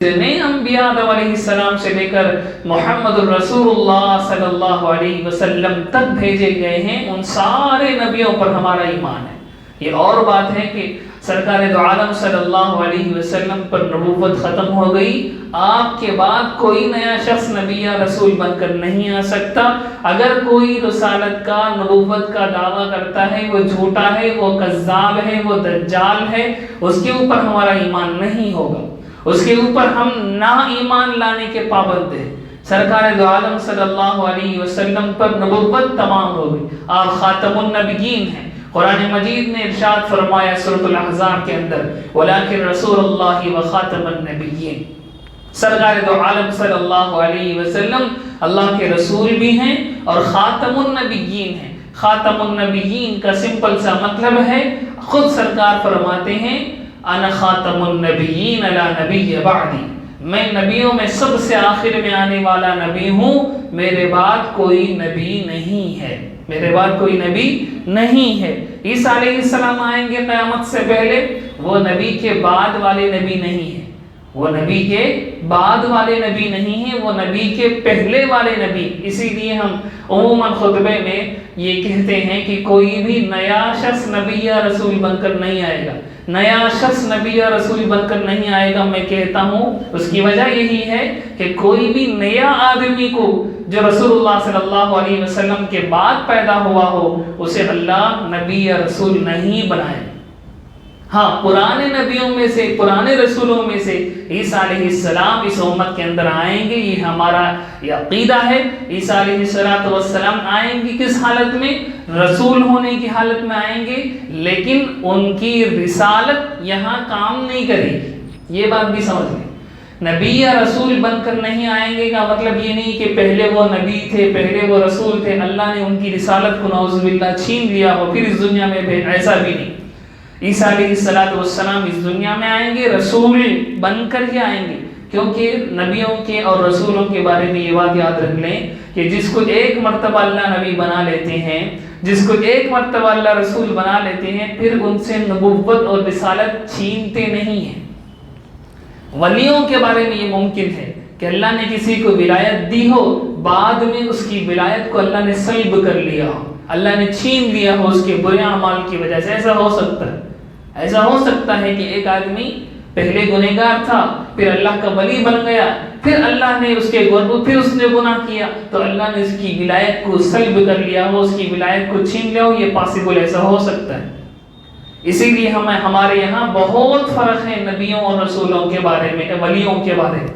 جتنے انبیاء آدم علیہ السلام سے لے کر محمد الرسول اللہ صلی اللہ علیہ وسلم تک بھیجے گئے ہیں، ان سارے نبیوں پر ہمارا ایمان ہے۔ یہ اور بات ہے کہ سرکار دو عالم صلی اللہ علیہ وسلم پر نبوت ختم ہو گئی، آپ کے بعد کوئی نیا شخص نبی یا رسول بن کر نہیں آ سکتا۔ اگر کوئی رسالت کا نبوت کا دعویٰ کرتا ہے، وہ جھوٹا ہے، وہ کذاب ہے، وہ دجال ہے، اس کے اوپر ہمارا ایمان نہیں ہوگا، اس کے اوپر ہم نہ ایمان لانے کے پابند ہیں۔ سرکار دو عالم صلی اللہ علیہ وسلم پر نبوت تمام ہو گئی، آپ خاتم النبیین ہیں۔ قرآن مجید نے ارشاد فرمایا سورۃ الاحزاب کے اندر وَلَٰكِن رَسُولَ اللَّهِ وَخَاتَمَ النَّبِيِّينَ، سرکار دو عالم صلی اللہ علیہ وسلم اللہ کے رسول بھی ہیں اور خاتم النبیین ہیں۔ خاتم النبیین کا سمپل سا مطلب ہے، خود سرکار فرماتے ہیں انا خاتم النبیین لا نبی بعدی، میں نبیوں میں سب سے آخر میں آنے والا نبی ہوں، میرے بعد کوئی نبی نہیں ہے، میرے بعد کوئی نبی نہیں ہے۔ عیسیٰ علیہ السلام آئیں گے قیامت سے پہلے، وہ نبی کے بعد والے نبی نہیں ہیں، وہ نبی کے بعد والے نبی نہیں ہیں، وہ نبی کے پہلے والے نبی۔ اسی لیے ہم عموماً خطبے میں یہ کہتے ہیں کہ کوئی بھی نیا شخص نبی یا رسول بن کر نہیں آئے گا، نیا شخص نبی یا رسول بن کر نہیں آئے گا۔ میں کہتا ہوں اس کی وجہ یہی ہے کہ کوئی بھی نیا آدمی کو جو رسول اللہ صلی اللہ علیہ وسلم کے بعد پیدا ہوا ہو، اسے اللہ نبی یا رسول نہیں بنائے۔ ہاں، پرانے نبیوں میں سے، پرانے رسولوں میں سے عیسیٰ علیہ السلام اس امت کے اندر آئیں گے، یہ ہمارا یہ عقیدہ ہے۔ عیسیٰ علیہ السلام آئیں گے کس حالت میں؟ رسول ہونے کی حالت میں آئیں گے، لیکن ان کی رسالت یہاں کام نہیں کرے گی، یہ بات بھی سمجھ لیں۔ نبی یا رسول بن کر نہیں آئیں گے کا مطلب یہ نہیں کہ پہلے وہ نبی تھے، پہلے وہ رسول تھے، اللہ نے ان کی رسالت کو نعوذ باللہ چھین لیا ہو پھر اس دنیا میں بھیجا، ایسا بھی نہیں۔ عیسیٰ علیہ السلام اس دنیا میں آئیں گے، رسول بن کر ہی آئیں گے، کیونکہ نبیوں کے اور رسولوں کے بارے میں یہ بات یاد رکھ لیں کہ جس کو ایک مرتبہ اللہ نبی بنا لیتے ہیں، جس کو ایک مرتبہ اللہ رسول بنا لیتے ہیں، پھر ان سے نبوت اور رسالت چھینتے نہیں ہیں۔ ولیوں کے بارے میں یہ ممکن ہے کہ اللہ نے کسی کو ولایت دی ہو، بعد میں اس کی ولایت کو اللہ نے سلب کر لیا ہو، اللہ نے چھین لیا ہو اس کے برے اعمال کی وجہ سے۔ ایسا ہو سکتا ہے، ایسا ہو سکتا ہے کہ ایک آدمی پہلے گنہگار تھا، پھر اللہ کا ولی بن گیا، پھر اللہ نے اس کے پھر اس نے گناہ کیا تو اللہ نے اس کی ولایت کو سلب کر لیا ہو، اس کی ولایت کو چھین لیا ہو، یہ پاسبل ایسا ہو سکتا ہے۔ اسی لیے ہمارے یہاں بہت فرق ہے نبیوں اور رسولوں کے بارے میں، ولیوں کے بارے میں۔